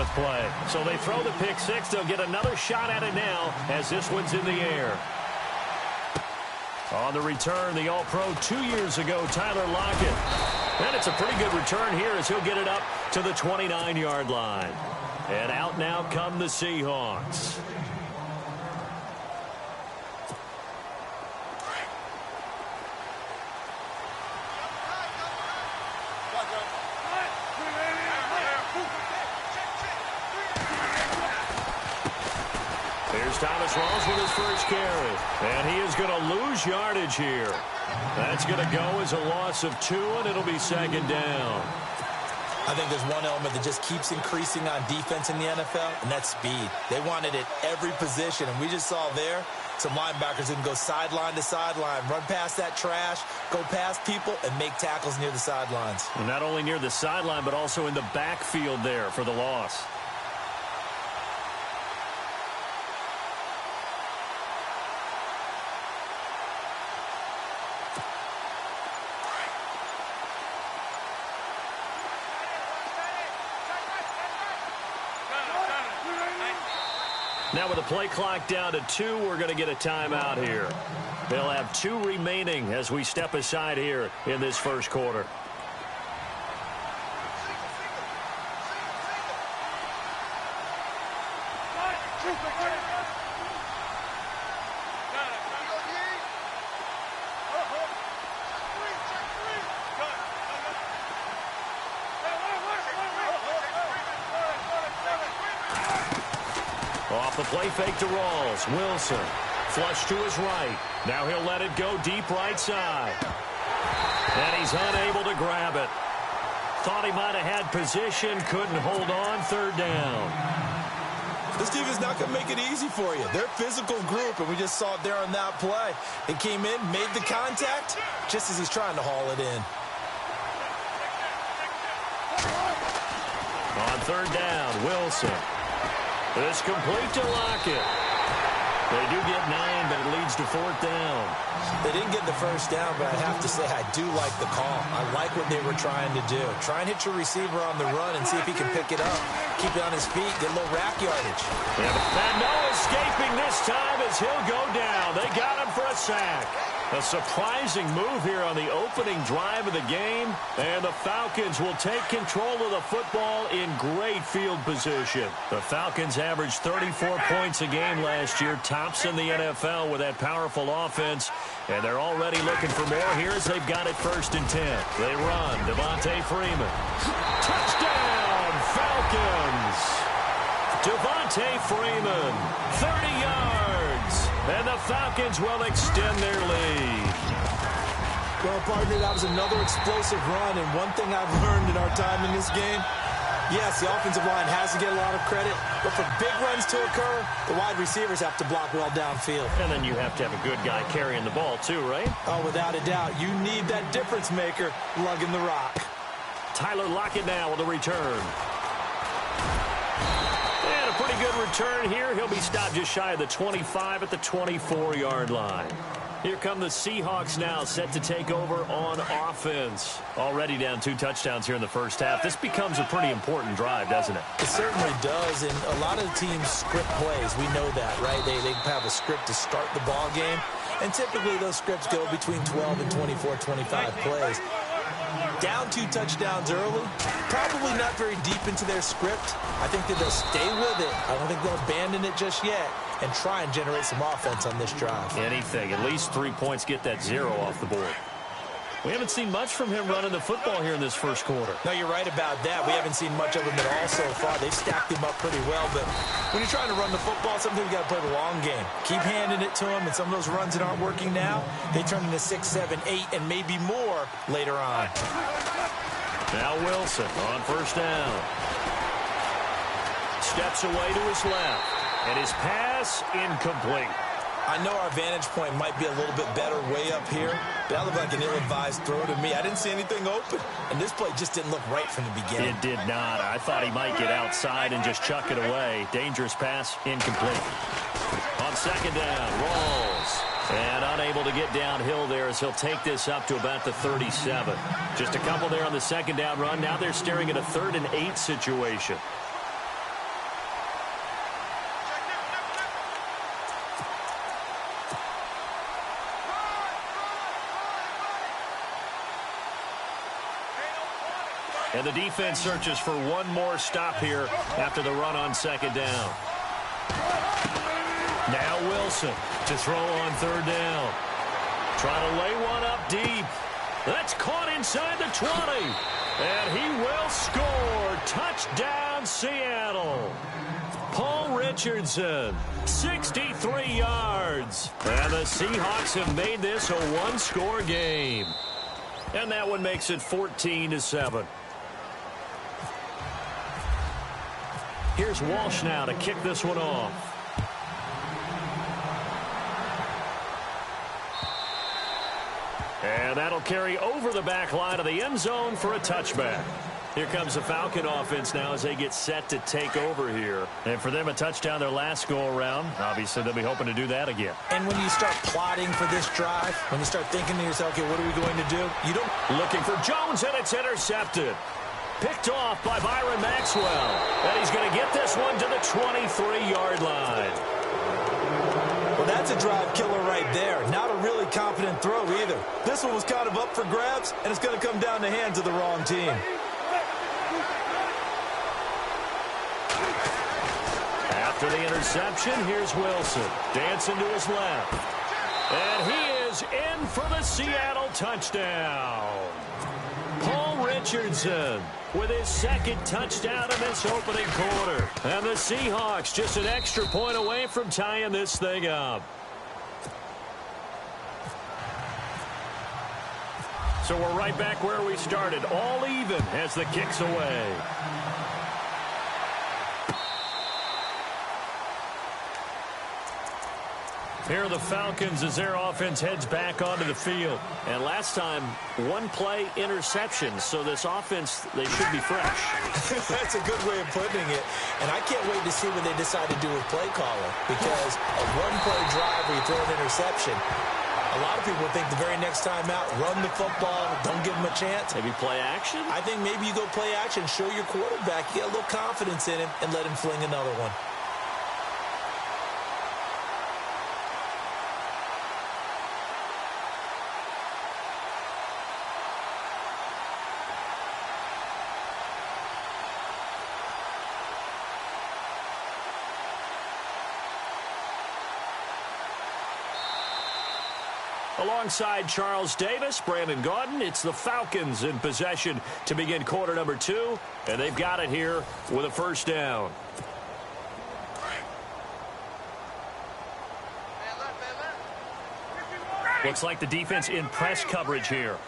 with play. So they throw the pick six. They'll get another shot at it now as this one's in the air. On the return, the All-Pro 2 years ago, Tyler Lockett. And it's a pretty good return here as he'll get it up to the 29-yard line. And out now come the Seahawks. Here's Thomas Rawls with his first carry. And he is going to lose yardage here. That's going to go as a loss of 2, and it'll be second down. I think there's one element that just keeps increasing on defense in the NFL, and that's speed. They want it at every position, and we just saw there some linebackers who can go sideline to sideline, run past that trash, go past people, and make tackles near the sidelines. And not only near the sideline, but also in the backfield there for the loss. Now with the play clock down to 2, we're going to get a timeout here. They'll have 2 remaining as we step aside here in this first quarter. Off the play fake to Rawls. Wilson. Flush to his right. Now he'll let it go deep right side. And he's unable to grab it. Thought he might have had position. Couldn't hold on. Third down. This team is not going to make it easy for you. They're a physical group, and we just saw it there on that play. They came in, made the contact, just as he's trying to haul it in. On third down, Wilson. It's complete to Lockett. They do get 9, but it leads to fourth down. They didn't get the first down, but I have to say I do like the call. I like what they were trying to do. Try and hit your receiver on the run and see if he can pick it up. Keep it on his feet, get a little rack yardage. And no escaping this time as he'll go down. They got him for a sack. A surprising move here on the opening drive of the game. And the Falcons will take control of the football in great field position. The Falcons averaged 34 points a game last year. Tops in the NFL with that powerful offense. And they're already looking for more here as they've got it 1st and 10. They run. Devontae Freeman. Touchdown, Falcons. Devontae Freeman, 30 yards. And the Falcons will extend their lead. Well, partner, that was another explosive run. And one thing I've learned in our time in this game, yes, the offensive line has to get a lot of credit, but for big runs to occur, the wide receivers have to block well downfield. And then you have to have a good guy carrying the ball too, right? Oh, without a doubt. You need that difference maker lugging the rock. Tyler Lockett now with a return. And a pretty good return here. He'll be stopped just shy of the 25 at the 24-yard line. Here come the Seahawks now, set to take over on offense. Already down 2 touchdowns here in the first half. This becomes a pretty important drive, doesn't it? It certainly does, and a lot of teams script plays. We know that, right? They have a script to start the ball game, and typically those scripts go between 12 and 24, 25 plays. Down 2 touchdowns early, probably not very deep into their script. I think that they'll stay with it. I don't think they'll abandon it just yet and try and generate some offense on this drive. Anything. At least 3 points, get that 0 off the board. We haven't seen much from him running the football here in this first quarter. No, you're right about that. We haven't seen much of him at all so far. They've stacked him up pretty well, but when you're trying to run the football, sometimes you got to play the long game. Keep handing it to him, and some of those runs that aren't working now, they turn into 6, 7, 8, and maybe more later on. Now Wilson on first down. Steps away to his left, and his pass incomplete. I know our vantage point might be a little bit better way up here, but that looked like an ill-advised throw to me. I didn't see anything open, and this play just didn't look right from the beginning. It did not. I thought he might get outside and just chuck it away. Dangerous pass, incomplete. On second down, Rawls. And unable to get downhill there as he'll take this up to about the 37. Just a couple there on the second down run. Now they're staring at a 3rd and 8 situation. And the defense searches for one more stop here after the run on second down. Now Wilson to throw on third down. Trying to lay one up deep. That's caught inside the 20. And he will score. Touchdown, Seattle. Paul Richardson, 63 yards. And the Seahawks have made this a one-score game. And that one makes it 14-7. Here's Walsh now to kick this one off. And that'll carry over the back line of the end zone for a touchback. Here comes the Falcon offense now as they get set to take over here. And for them, a touchdown their last go-around. Obviously, they'll be hoping to do that again. And when you start plotting for this drive, when you start thinking to yourself, okay, what are we going to do? You don't... Looking for Jones, and it's intercepted. Picked off by Byron Maxwell. And he's going to get this one to the 23-yard line. Well, that's a drive killer right there. Not a really confident throw either. This one was kind of up for grabs, and it's going to come down the hands of the wrong team. After the interception, here's Wilson. Dancing to his left. And he is in for the Seattle touchdown. Paul Richardson with his second touchdown in this opening quarter. And the Seahawks just an extra point away from tying this thing up. So we're right back where we started, all even as the kick's away. Here are the Falcons as their offense heads back onto the field. And last time, one-play interception. So this offense, they should be fresh. That's a good way of putting it. And I can't wait to see what they decide to do with play calling. Because a one-play drive where you throw an interception, a lot of people think the very next time out, run the football, don't give them a chance. Maybe play action? I think maybe you go play action, show your quarterback, get a little confidence in him, and let him fling another one. Alongside Charles Davis, Brandon Gaudin, it's the Falcons in possession to begin quarter number 2, and they've got it here with a first down. Looks like the defense in press coverage here.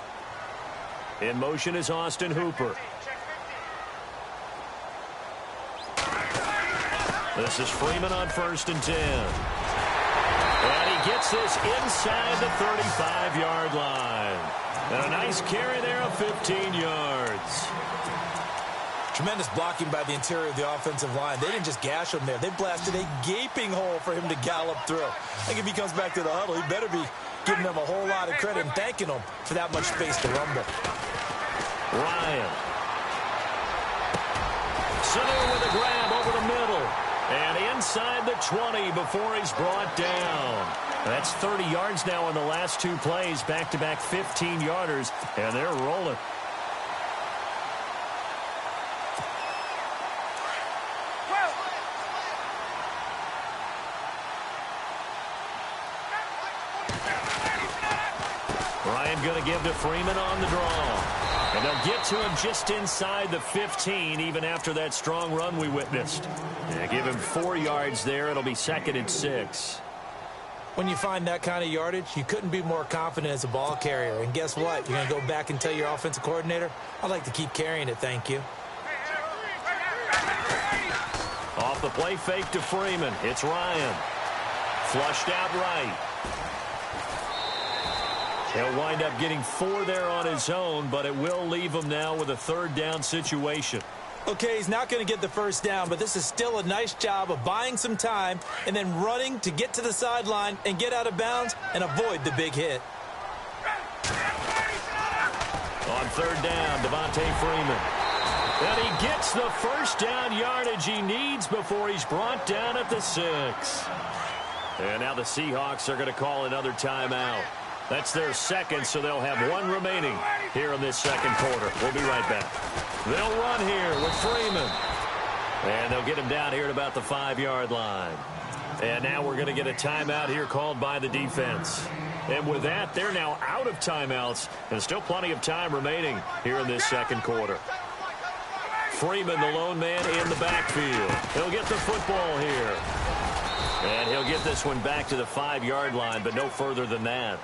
In motion is Austin Hooper. This is Freeman on 1st and 10. And he gets this inside the 35-yard line. And a nice carry there of 15 yards. Tremendous blocking by the interior of the offensive line. They didn't just gash him there. They blasted a gaping hole for him to gallop through. I think if he comes back to the huddle, he better be giving them a whole lot of credit and thanking them for that much space to rumble. Ryan. Sanu with a grab over the middle. And inside the 20 before he's brought down. That's 30 yards now in the last 2 plays. Back-to-back 15-yarders. And they're rolling. Ryan going to give to Freeman on the draw. And they'll get to him just inside the 15, even after that strong run we witnessed. Yeah, give him 4 yards there. It'll be 2nd and 6. When you find that kind of yardage, you couldn't be more confident as a ball carrier. And guess what? You're going to go back and tell your offensive coordinator, I'd like to keep carrying it, thank you. Off the play fake to Freeman. It's Ryan. Flushed out right. He'll wind up getting 4 there on his own, but it will leave him now with a 3rd down situation. Okay, he's not going to get the first down, but this is still a nice job of buying some time and then running to get to the sideline and get out of bounds and avoid the big hit. On 3rd down, Devontae Freeman. And he gets the first down yardage he needs before he's brought down at the 6. And now the Seahawks are going to call another timeout. That's their second, so they'll have one remaining here in this second quarter. We'll be right back. They'll run here with Freeman. And they'll get him down here at about the 5-yard line. And now we're going to get a timeout here called by the defense. And with that, they're now out of timeouts. And still plenty of time remaining here in this second quarter. Freeman, the lone man in the backfield. He'll get the football here. And he'll get this one back to the 5-yard line, but no further than that.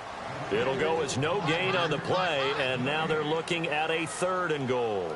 It'll go as no gain on the play, and now they're looking at a 3rd and goal.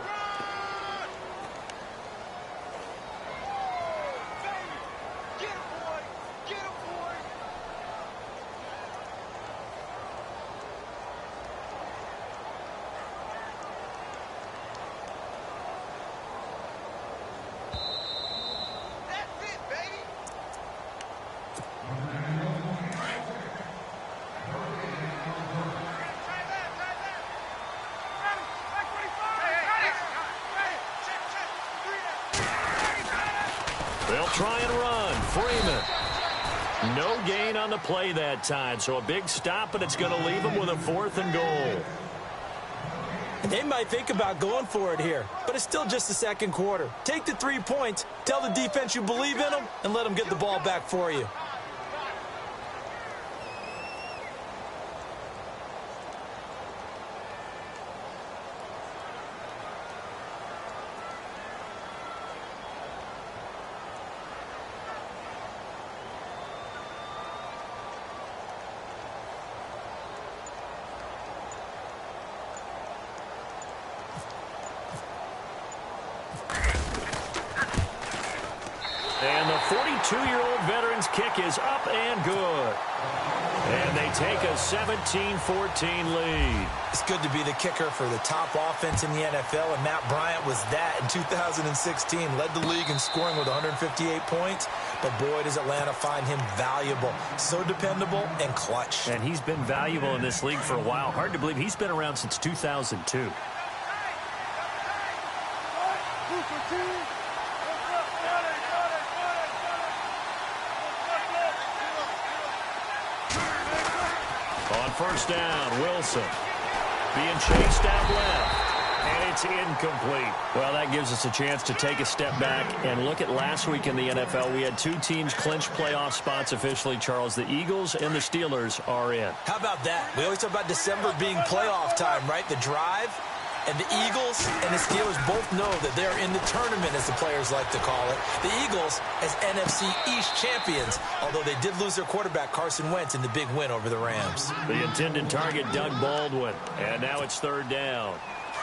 They'll try and run. Freeman. No gain on the play that time, so a big stop, and it's going to leave them with a 4th and goal. They might think about going for it here, but it's still just the second quarter. Take the 3 points, tell the defense you believe in them, and let them get the ball back for you. And the 42-year-old veteran's kick is up and good. And they take a 17-14 lead. It's good to be the kicker for the top offense in the NFL, and Matt Bryant was that in 2016. Led the league in scoring with 158 points, but boy, does Atlanta find him valuable. So dependable and clutch. And he's been valuable in this league for a while. Hard to believe he's been around since 2002. On first down, Wilson being chased out left, and it's incomplete. Well, that gives us a chance to take a step back and look at last week in the NFL. We had 2 teams clinch playoff spots officially, Charles. The Eagles and the Steelers are in. How about that? We always talk about December being playoff time, right? The drive. And the Eagles and the Steelers both know that they're in the tournament, as the players like to call it. The Eagles as NFC East champions, although they did lose their quarterback, Carson Wentz, in the big win over the Rams. The intended target, Doug Baldwin. And now it's 3rd down.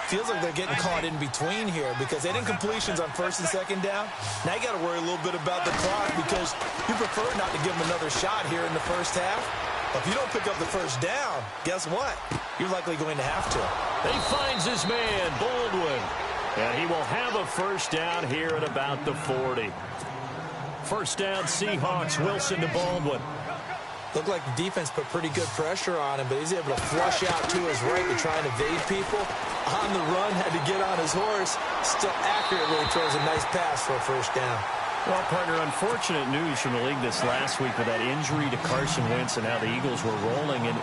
Feels like they're getting caught in between here because they didn't completions on 1st and 2nd down. Now you got to worry a little bit about the clock because you prefer not to give them another shot here in the first half. If you don't pick up the first down, guess what? You're likely going to have to. He finds his man, Baldwin. And he will have a first down here at about the 40. First down, Seahawks. Wilson to Baldwin. Looked like the defense put pretty good pressure on him, but he's able to flush out to his right to try and evade people. On the run, had to get on his horse. Still accurately throws a nice pass for a first down. Well, partner, unfortunate news from the league this last week with that injury to Carson Wentz and how the Eagles were rolling. And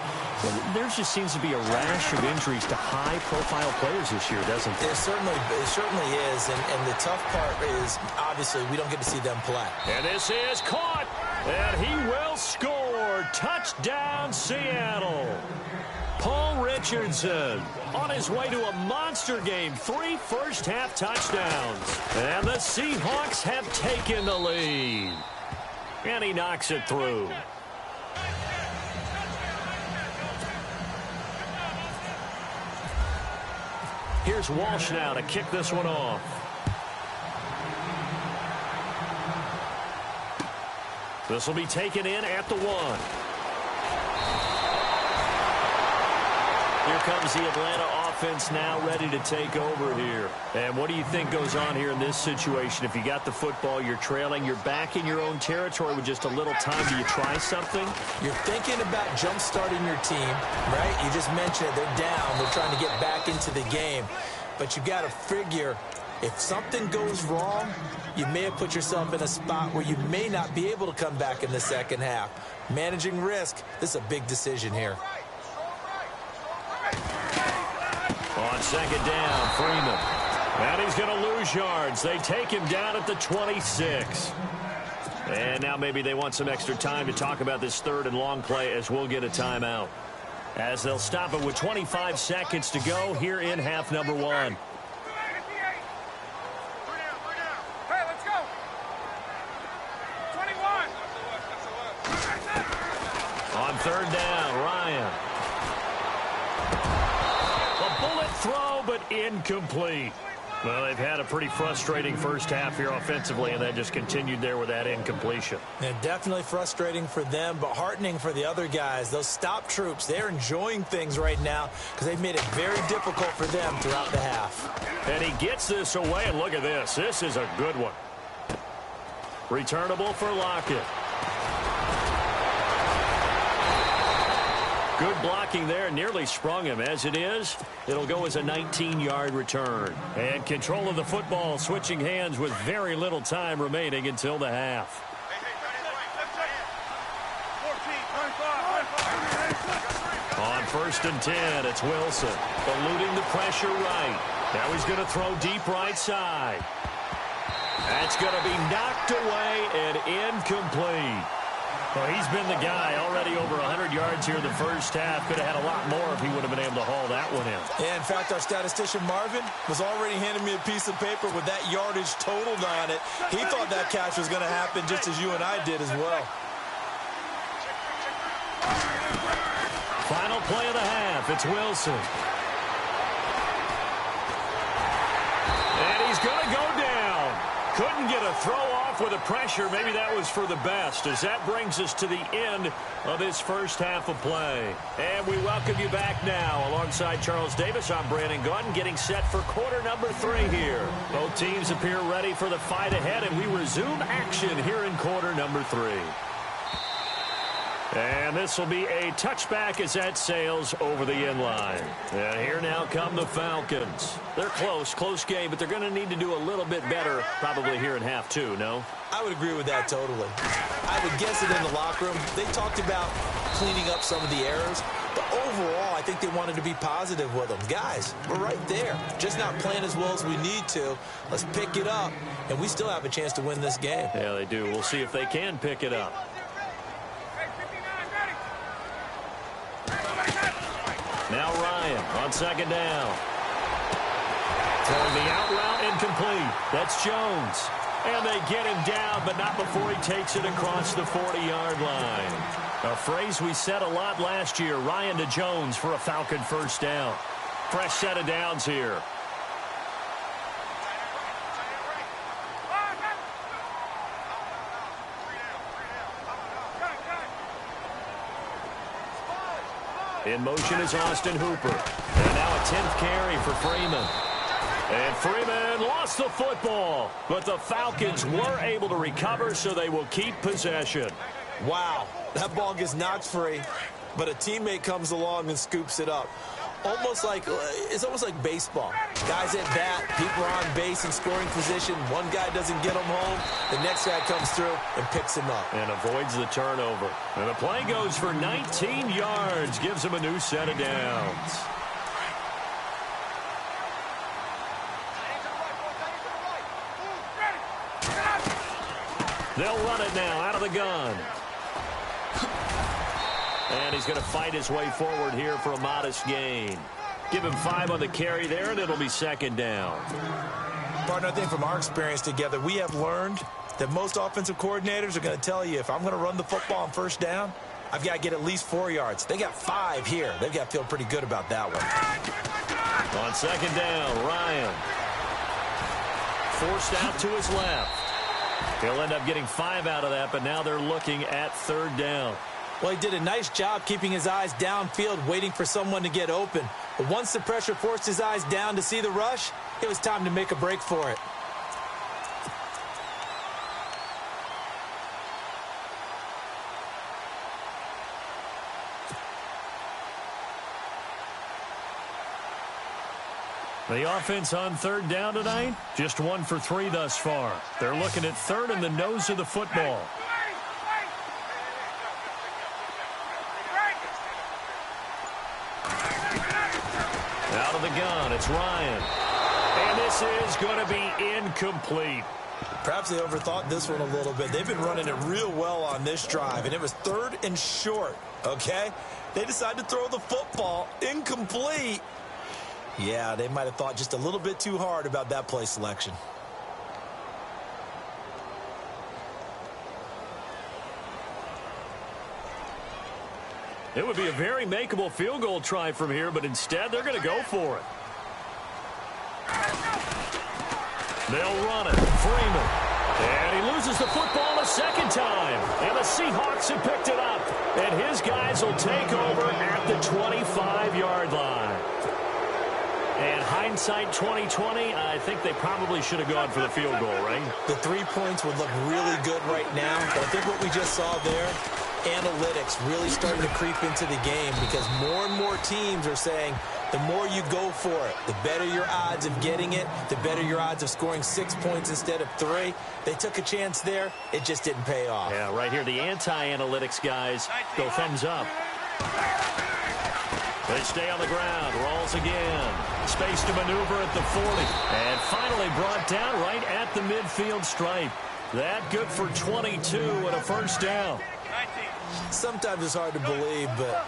there just seems to be a rash of injuries to high-profile players this year, doesn't there? It certainly is. And the tough part is, obviously, we don't get to see them play. And this is caught. And he will score. Touchdown, Seattle. Paul Richardson on his way to a monster game. 3 first-half touchdowns. And the Seahawks have taken the lead. And he knocks it through. Here's Walsh now to kick this one off. This will be taken in at the 1. Here comes the Atlanta offense now ready to take over here. And what do you think goes on here in this situation? If you got the football, you're trailing, you're back in your own territory with just a little time. Do you try something? You're thinking about jump-starting your team, right? You just mentioned it. They're down. They're trying to get back into the game. But you got to figure if something goes wrong, you may have put yourself in a spot where you may not be able to come back in the second half. Managing risk, this is a big decision here. On second down, Freeman. And he's going to lose yards. They take him down at the 26. And now maybe they want some extra time to talk about this third and long play as we'll get a timeout. As they'll stop it with 25 seconds to go here in half number 1. On third down, Ryan. A bullet throw, but incomplete. Well, they've had a pretty frustrating first half here offensively, and they just continued there with that incompletion. And definitely frustrating for them, but heartening for the other guys. Those stop troops, they're enjoying things right now because they've made it very difficult for them throughout the half. And he gets this away, and look at this. This is a good one. Returnable for Lockett. Good blocking there, nearly sprung him. As it is, it'll go as a 19-yard return. And control of the football, switching hands with very little time remaining until the half. On first and 10, it's Wilson, eluding the pressure right. Now he's going to throw deep right side. That's going to be knocked away and incomplete. Well, he's been the guy already over 100 yards here in the first half. Could have had a lot more if he would have been able to haul that one in. Yeah, in fact, our statistician Marvin was already handing me a piece of paper with that yardage totaled on it. He thought that catch was going to happen just as you and I did as well. Final play of the half. It's Wilson. And he's going to go down. Couldn't get a throw off with the pressure. Maybe that was for the best, as that brings us to the end of this first half of play. And we welcome you back now. Alongside Charles Davis, I'm Brandon Gunn, getting set for quarter number 3 here. Both teams appear ready for the fight ahead, and we resume action here in quarter number 3. And this will be a touchback as that sails over the end line. And here now come the Falcons. They're close game, but they're going to need to do a little bit better probably here in half 2, no? I would agree with that totally. I would guess it in the locker room. They talked about cleaning up some of the errors, but overall I think they wanted to be positive with them. Guys, we're right there. Just not playing as well as we need to. Let's pick it up, and we still have a chance to win this game. Yeah, they do. We'll see if they can pick it up. Now Ryan on second down. Throwing the out route incomplete. That's Jones. And they get him down, but not before he takes it across the 40-yard line. A phrase we said a lot last year, Ryan to Jones for a Falcon first down. Fresh set of downs here. In motion is Austin Hooper. And now a 10th carry for Freeman. And Freeman lost the football. But the Falcons were able to recover, so they will keep possession. Wow, that ball gets knocked free, but a teammate comes along and scoops it up. It's almost like baseball. Guys at bat, people are on base in scoring position. One guy doesn't get them home. The next guy comes through and picks him up. And avoids the turnover. And the play goes for 19 yards. Gives him a new set of downs. They'll run it now out of the gun. And he's going to fight his way forward here for a modest gain. Give him 5 on the carry there, and it'll be second down. Partner, I think from our experience together, we have learned that most offensive coordinators are going to tell you, if I'm going to run the football on first down, I've got to get at least 4 yards. They got 5 here. They've got to feel pretty good about that one. On second down, Ryan. Forced out to his left. He'll end up getting 5 out of that, but now they're looking at third down. Well, he did a nice job keeping his eyes downfield, waiting for someone to get open. But once the pressure forced his eyes down to see the rush, it was time to make a break for it. The offense on third down tonight, just 1 for 3 thus far. They're looking at third in the nose of the football. Out of the gun, it's Ryan. And this is going to be incomplete. Perhaps they overthought this one a little bit. They've been running it real well on this drive, and it was 3rd and short, okay? They decided to throw the football incomplete. Yeah, they might have thought just a little bit too hard about that play selection. It would be a very makeable field goal try from here, but instead they're going to go for it. They'll run it. Freeman. And he loses the football a second time. And the Seahawks have picked it up. And his guys will take over at the 25-yard line. And hindsight 2020, I think they probably should have gone for the field goal, right? The 3 points would look really good right now. But I think what we just saw there, analytics really starting to creep into the game because more and more teams are saying the more you go for it, the better your odds of getting it, the better your odds of scoring 6 points instead of 3. They took a chance there. It just didn't pay off. Yeah, right here, the anti-analytics guys go thumbs up. They stay on the ground. Rolls again. Space to maneuver at the 40. And finally brought down right at the midfield stripe. That good for 22 and a first down. Sometimes it's hard to believe, but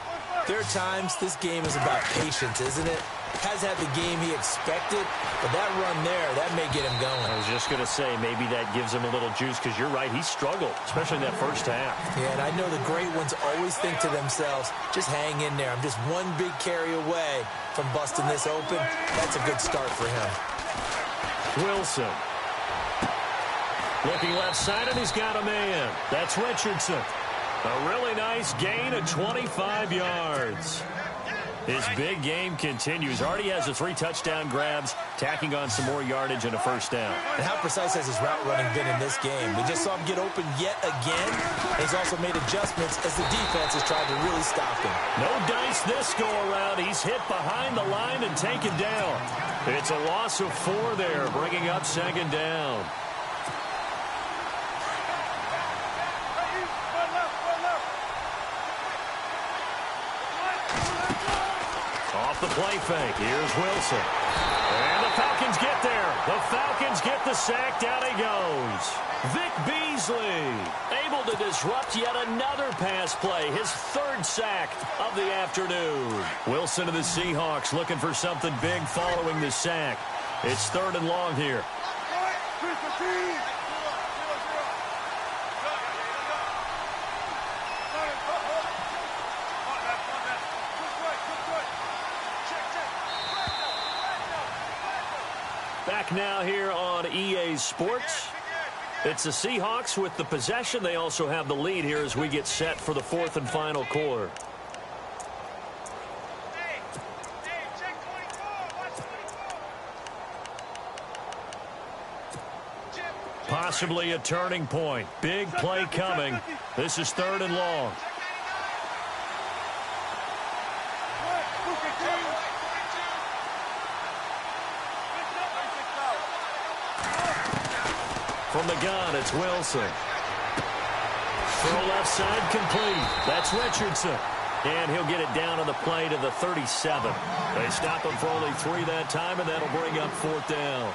there are times this game is about patience, isn't it? Has had the game he expected, but that run there, that may get him going. I was just going to say, maybe that gives him a little juice because you're right, he struggled, especially in that first half. Yeah, and I know the great ones always think to themselves, just hang in there. I'm just one big carry away from busting this open. That's a good start for him. Wilson. Looking left side, and he's got a man. That's Richardson. A really nice gain of 25 yards. His big game continues. Already has the 3 touchdown grabs, tacking on some more yardage and a first down. And how precise has his route running been in this game? We just saw him get open yet again. He's also made adjustments as the defense has tried to really stop him. No dice this go-around. He's hit behind the line and taken down. It's a loss of 4 there, bringing up second down. Off the play fake. Here's Wilson. And the Falcons get there. The Falcons get the sack. Down he goes. Vic Beasley able to disrupt yet another pass play. His 3rd sack of the afternoon. Wilson and the Seahawks looking for something big following the sack. It's 3rd and long here. Back now here on EA Sports. It's the Seahawks with the possession. They also have the lead here as we get set for the 4th and final quarter. Possibly a turning point. Big play coming. This is 3rd and long. From the gun, it's Wilson. Throw left side complete. That's Richardson. And he'll get it down on the play to the 37. They stop him for only 3 that time, and that'll bring up 4th down.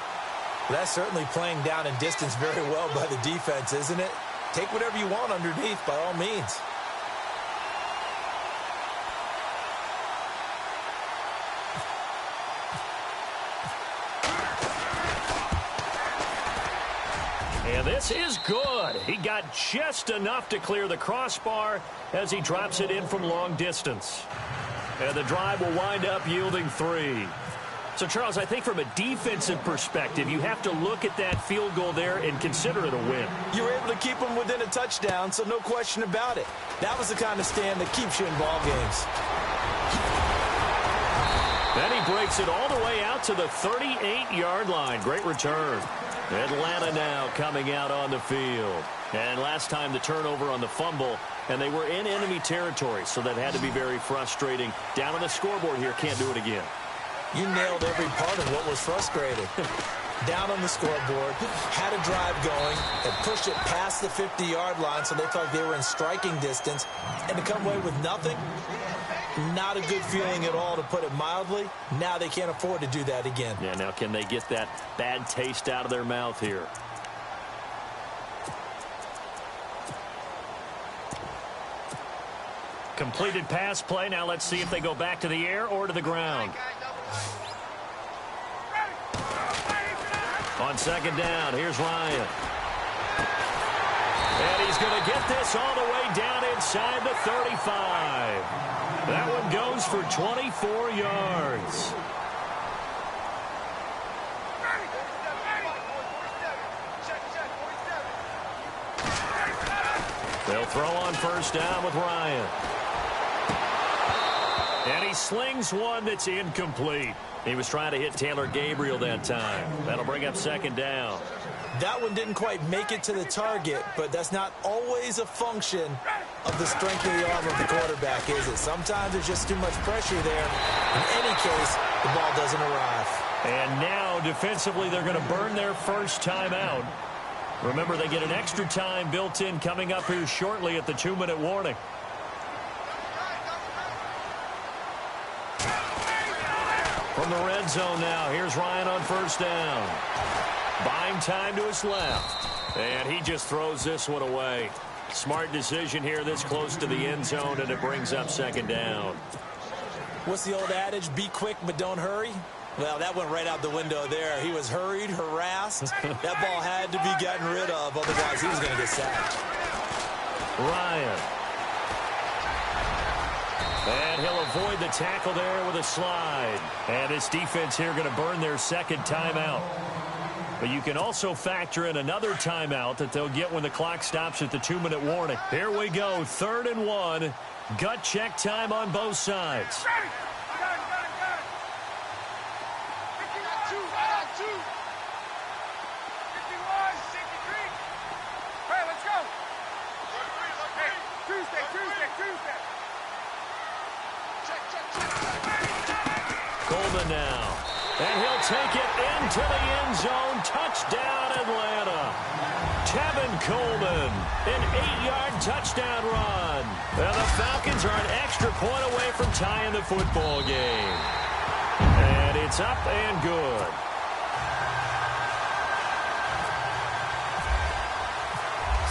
That's certainly playing down in distance very well by the defense, isn't it? Take whatever you want underneath, by all means. And this is good. He got just enough to clear the crossbar as he drops it in from long distance. And the drive will wind up yielding 3. So, Charles, I think from a defensive perspective, you have to look at that field goal there and consider it a win. You were able to keep them within a touchdown, so no question about it. That was the kind of stand that keeps you in ball games. Then he breaks it all the way out to the 38-yard line. Great return. Atlanta now coming out on the field. And last time the turnover on the fumble, and they were in enemy territory, so that had to be very frustrating. Down on the scoreboard here, can't do it again. You nailed every part of what was frustrating. down on the scoreboard, had a drive going, and pushed it past the 50-yard line so they felt like they were in striking distance, and to come away with nothing, not a good feeling at all, to put it mildly. Now they can't afford to do that again. Yeah, now can they get that bad taste out of their mouth here? Completed pass play. Now let's see if they go back to the air or to the ground. On second down, here's Ryan. And he's going to get this all the way down inside the 35. That one goes for 24 yards. They'll throw on first down with Ryan. And he slings one that's incomplete. He was trying to hit Taylor Gabriel that time. That'll bring up second down. That one didn't quite make it to the target, but that's not always a function of the strength of the arm of the quarterback, is it? Sometimes there's just too much pressure there. In any case, the ball doesn't arrive. And now, defensively, they're going to burn their first timeout. Remember, they get an extra time built in coming up here shortly at the 2-minute warning. From the red zone now, here's Ryan on first down. Buying time to his left. And he just throws this one away. Smart decision here this close to the end zone, and it brings up second down. What's the old adage? Be quick, but don't hurry. Well, that went right out the window there. He was hurried, harassed. That ball had to be gotten rid of, otherwise he was going to get sacked. Ryan. And he'll avoid the tackle there with a slide. And this defense here going to burn their second timeout. But you can also factor in another timeout that they'll get when the clock stops at the 2-minute warning. Here we go, 3rd and 1. Gut check time on both sides. Coleman now. And he'll take it into the end zone. Touchdown, Atlanta. Tevin Coleman, an 8-yard touchdown run. And the Falcons are an extra point away from tying the football game. And it's up and good.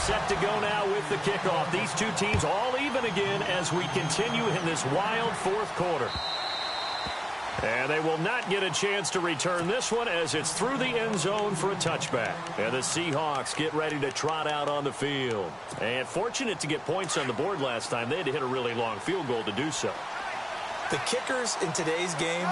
Set to go now with the kickoff. These two teams all even again as we continue in this wild fourth quarter. And they will not get a chance to return this one as it's through the end zone for a touchback. And the Seahawks get ready to trot out on the field. And fortunate to get points on the board last time. They had to hit a really long field goal to do so. The kickers in today's game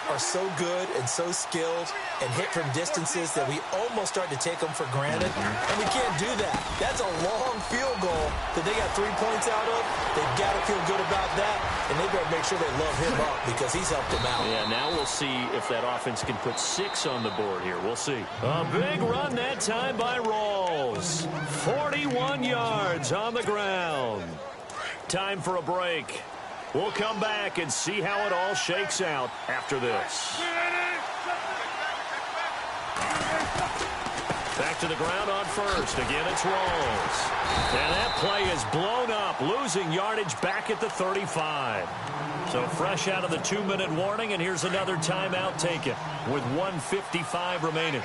are so good and so skilled and hit from distances that we almost start to take them for granted. And we can't do that. That's a long field goal that they got 3 points out of. They've got to feel good about that, and they better make sure they love him up because he's helped them out. Yeah, now we'll see if that offense can put 6 on the board here. We'll see. A big run that time by Rawls. 41 yards on the ground. Time for a break. We'll come back and see how it all shakes out after this. Back to the ground on first. Again, it's Rawls. And that play is blown up, losing yardage back at the 35. So fresh out of the 2-minute warning, and here's another timeout taken with 1:55 remaining.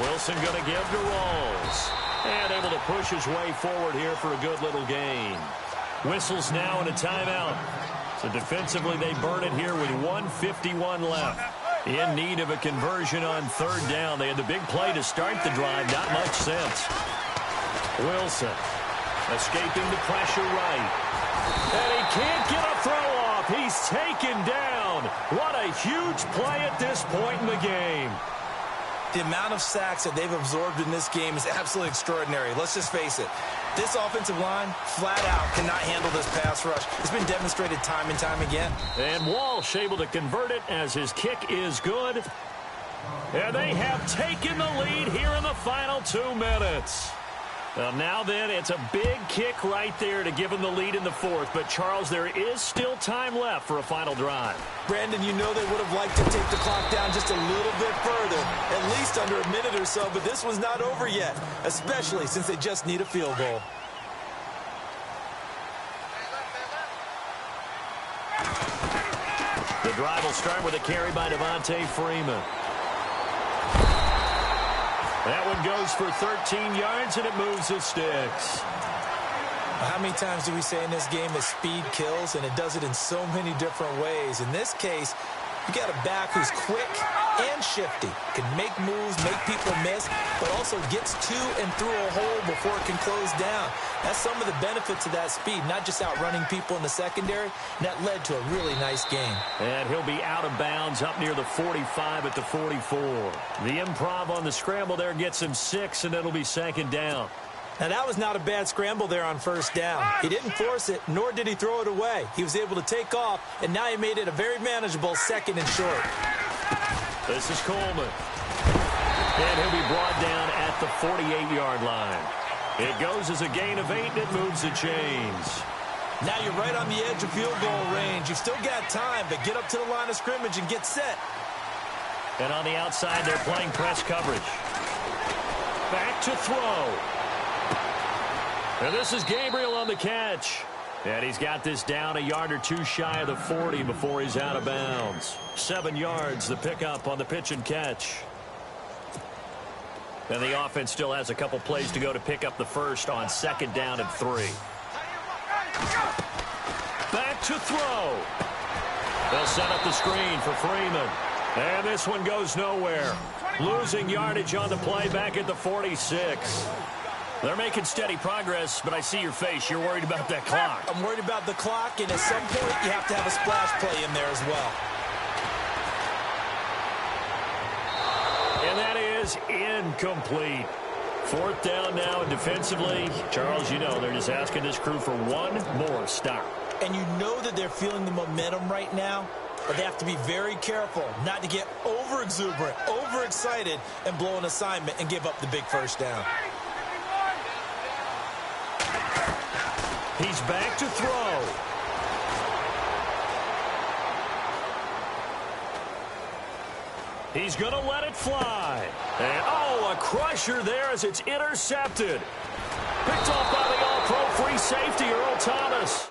Wilson going to give to Rawls. And able to push his way forward here for a good little gain. Whistles now in a timeout. So defensively they burn it here with 1:51 left. In need of a conversion on 3rd down. They had the big play to start the drive. Not much sense. Wilson escaping the pressure right. And he can't get a throw off. He's taken down. What a huge play at this point in the game. The amount of sacks that they've absorbed in this game is absolutely extraordinary. Let's just face it. This offensive line, flat out, cannot handle this pass rush. It's been demonstrated time and time again. And Walsh able to convert it as his kick is good. And they have taken the lead here in the final 2 minutes. Well, now then, it's a big kick right there to give them the lead in the fourth. But, Charles, there is still time left for a final drive. Brandon, you know they would have liked to take the clock down just a little bit further, at least under a minute or so. But this one's not over yet, especially since they just need a field goal. The drive will start with a carry by Devontae Freeman. That one goes for 13 yards, and it moves the sticks. How many times do we say in this game that speed kills, and it does it in so many different ways? In this case, you got a back who's quick and shifty, can make moves, make people miss, but also gets to and through a hole before it can close down. That's some of the benefits of that speed, not just outrunning people in the secondary, and that led to a really nice game. And he'll be out of bounds up near the 45 at the 44. The improv on the scramble there gets him 6, and it'll be second down. Now, that was not a bad scramble there on first down. He didn't force it, nor did he throw it away. He was able to take off, and now he made it a very manageable second and short. This is Coleman. And he'll be brought down at the 48-yard line. It goes as a gain of 8, and it moves the chains. Now you're right on the edge of field goal range. You've still got time, but get up to the line of scrimmage and get set. And on the outside, they're playing press coverage. Back to throw. And this is Gabriel on the catch. And he's got this down a yard or two shy of the 40 before he's out of bounds. 7 yards, the pickup on the pitch and catch. And the offense still has a couple plays to go to pick up the first on second down and 3. Back to throw. They'll set up the screen for Freeman. And this one goes nowhere. Losing yardage on the play back at the 46. They're making steady progress, but I see your face. You're worried about that clock. I'm worried about the clock, and at some point you have to have a splash play in there as well. And that is incomplete. Fourth down now, and defensively, Charles, you know, they're just asking this crew for one more stop. And you know that they're feeling the momentum right now, but they have to be very careful not to get over-exuberant, overexcited, and blow an assignment and give up the big first down. He's back to throw. He's going to let it fly. And, oh, a crusher there as it's intercepted. Picked off by the all-pro free safety, Earl Thomas.